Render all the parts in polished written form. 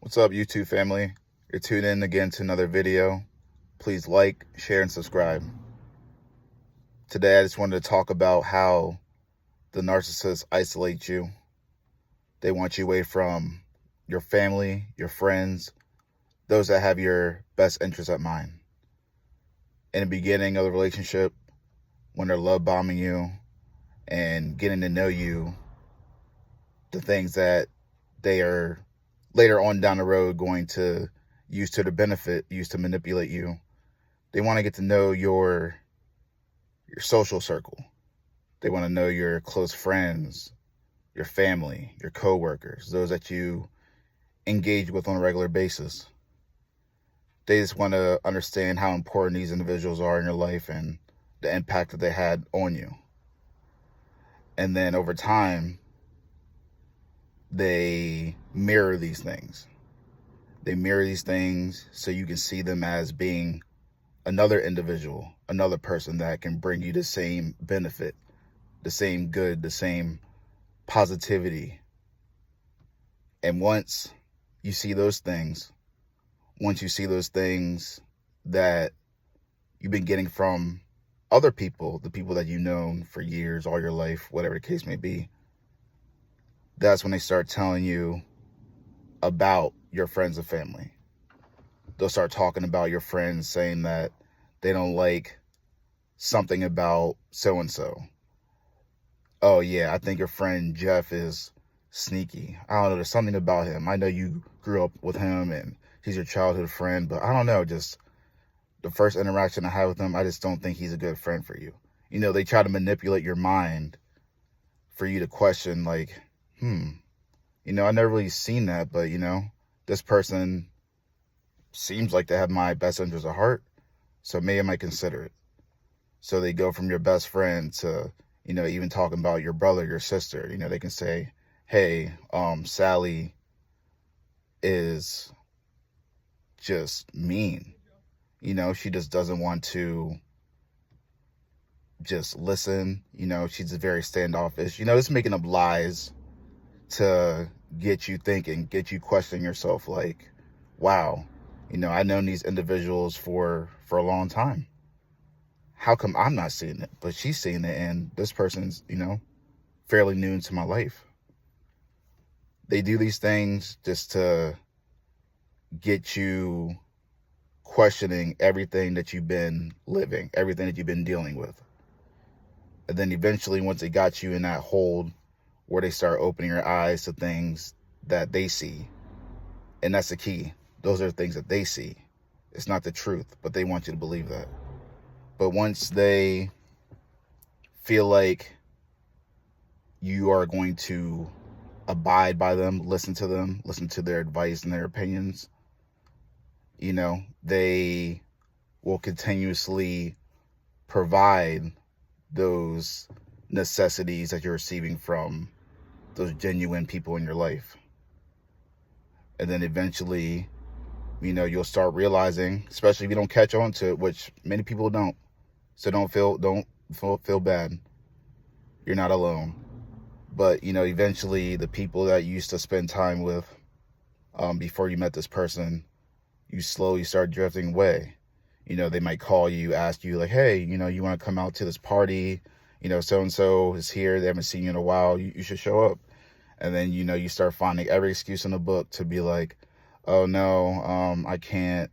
What's up, YouTube family? You're tuned in again to another video. Please like, share, and subscribe. Today, I just wanted to talk about how the narcissists isolate you. They want you away from your family, your friends, those that have your best interests at mind. In the beginning of the relationship, when they're love bombing you and getting to know you, the things that they are later on down the road going to use to their benefit, use to manipulate you. They want to get to know your social circle. They want to know your close friends, your family, your coworkers, those that you engage with on a regular basis. They just want to understand how important these individuals are in your life and the impact that they had on you. And then over time, they mirror these things. They mirror these things so you can see them as being another individual, another person that can bring you the same benefit, the same good, the same positivity. And once you see those things that you've been getting from other people, the people that you've known for years, all your life, whatever the case may be, that's when they start telling you about your friends and family. They'll start talking about your friends, saying that they don't like something about so-and-so. Oh yeah, I think your friend Jeff is sneaky. I don't know, there's something about him. I know you grew up with him and he's your childhood friend, but I don't know, just the first interaction I had with him, I just don't think he's a good friend for you. You know, they try to manipulate your mind for you to question, like, I never really seen that, but, this person seems like they have my best interest at heart, so maybe I might consider it. So they go from your best friend to, even talking about your brother, your sister. They can say, hey, Sally is just mean. She just doesn't want to just listen. She's very standoffish. Just making up lies to get you thinking, get you questioning yourself, like, wow, I've known these individuals for a long time. How come I'm not seeing it, but she's seeing it, and this person's, fairly new into my life? They do these things just to get you questioning everything that you've been living, everything that you've been dealing with. And then eventually, once they got you in that hold where they start opening your eyes to things that they see, and that's the key. Those are the things that they see. It's not the truth, but they want you to believe that. But once they feel like you are going to abide by them, listen to their advice and their opinions, they will continuously provide those necessities that you're receiving from those genuine people in your life. And then eventually, you'll start realizing, especially if you don't catch on to it, which many people don't. So don't feel bad. You're not alone. But, eventually the people that you used to spend time with before you met this person, you slowly start drifting away. They might call you, ask you like, hey, you want to come out to this party? So-and-so is here. They haven't seen you in a while. You should show up. And then, you start finding every excuse in the book to be like, oh no, I can't,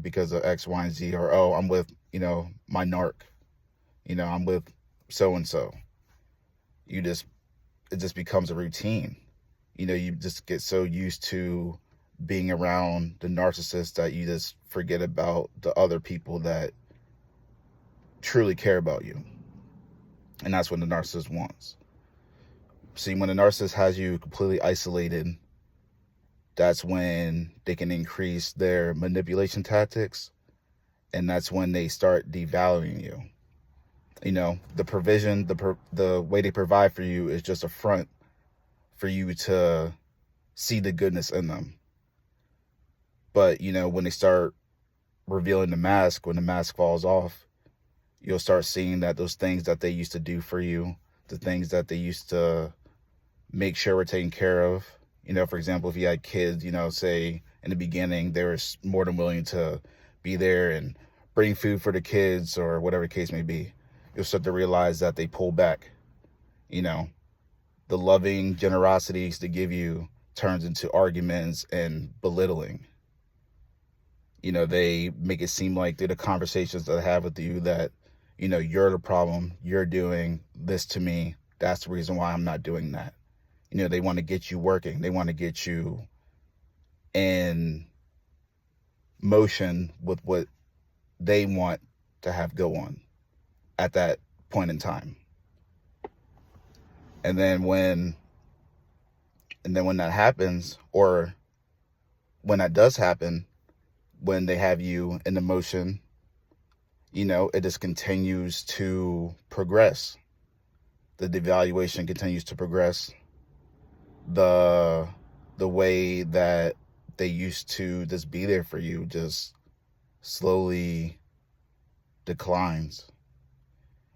because of X, Y, and Z, or, oh, I'm with, my narc, I'm with so-and-so. It just becomes a routine. You just get so used to being around the narcissist that you just forget about the other people that truly care about you. And that's what the narcissist wants. See, when the narcissist has you completely isolated, that's when they can increase their manipulation tactics, and that's when they start devaluing you. The provision, the way they provide for you is just a front for you to see the goodness in them. But, when they start revealing the mask, when the mask falls off, you'll start seeing that those things that they used to do for you, the things that they used to make sure were taken care of, You know, for example, if you had kids, you know, say in the beginning, they were more than willing to be there and bring food for the kids or whatever the case may be. You'll start to realize that they pull back. You know, the loving generosities to give you turns into arguments and belittling. You know, they make it seem like through the conversations that I have with you that, you know, you're the problem, you're doing this to me, that's the reason why I'm not doing that. You know, they want to get you working, they want to get you in motion with what they want to have go on at that point in time. And then when that happens, or when that does happen, when they have you in the motion, you know, it just continues to progress. The devaluation continues to progress. The way that they used to just be there for you just slowly declines.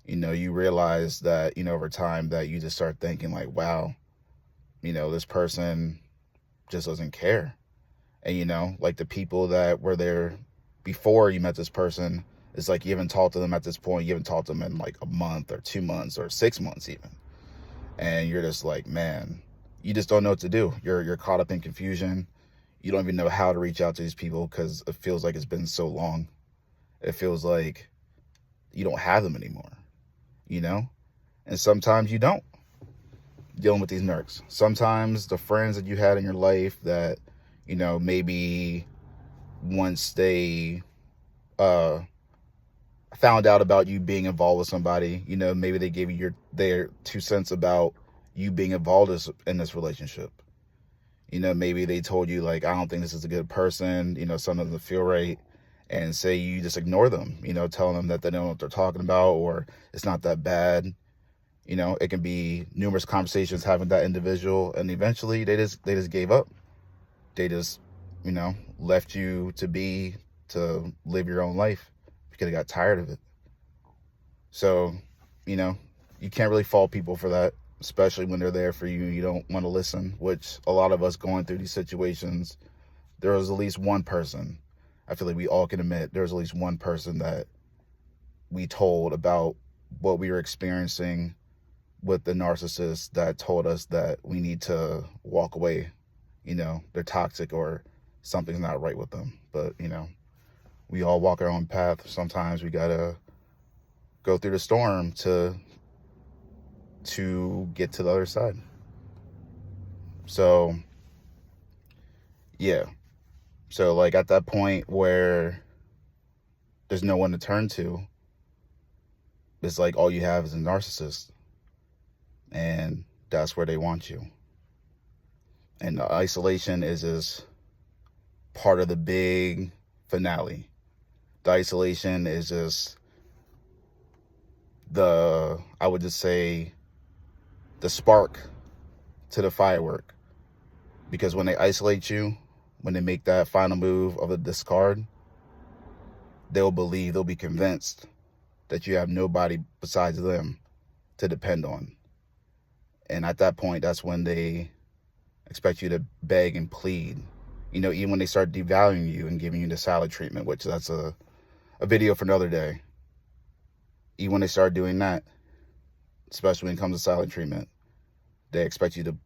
You know, you realize that, you know, over time that you just start thinking like, wow, you know, this person just doesn't care. And, you know, like the people that were there before you met this person, it's like you haven't talked to them at this point. You haven't talked to them in like a month or 2 months or 6 months even. And you're just like, man, you just don't know what to do. You're caught up in confusion. You don't even know how to reach out to these people because it feels like it's been so long. It feels like you don't have them anymore, you know? And sometimes you don't, dealing with these narcs. Sometimes the friends that you had in your life that, you know, maybe once they found out about you being involved with somebody, you know, maybe they gave you their 2 cents about you being involved in this relationship. You know, maybe they told you like, I don't think this is a good person, you know, something doesn't feel right. And say you just ignore them, you know, telling them that they don't know what they're talking about or it's not that bad. You know, it can be numerous conversations having that individual, and eventually they just gave up. They just, you know, left you to live your own life because they got tired of it. So, you know, you can't really fault people for that, especially when they're there for you. You don't want to listen, which a lot of us going through these situations, there was at least one person, I feel like we all can admit, there was at least one person that we told about what we were experiencing with the narcissist that told us that we need to walk away. You know, they're toxic or something's not right with them. But, you know, we all walk our own path. Sometimes we gotta go through the storm to get to the other side. So, yeah. So, like, at that point where there's no one to turn to, it's like all you have is a narcissist. And that's where they want you. And the isolation is just part of the big finale. The isolation is just I would just say, the spark to the firework. Because when they isolate you, when they make that final move of the discard, they'll be convinced that you have nobody besides them to depend on. And at that point, that's when they expect you to beg and plead. You know, even when they start devaluing you and giving you the silent treatment, which that's a video for another day. Even when they start doing that, especially when it comes to silent treatment, they expect you to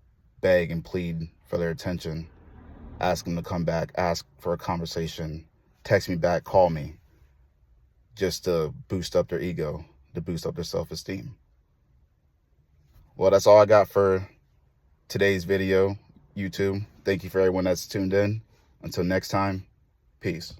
beg and plead for their attention, ask them to come back, ask for a conversation, text me back, call me, just to boost up their ego, to boost up their self-esteem. Well, that's all I got for today's video, YouTube. Thank you for everyone that's tuned in. Until next time, peace.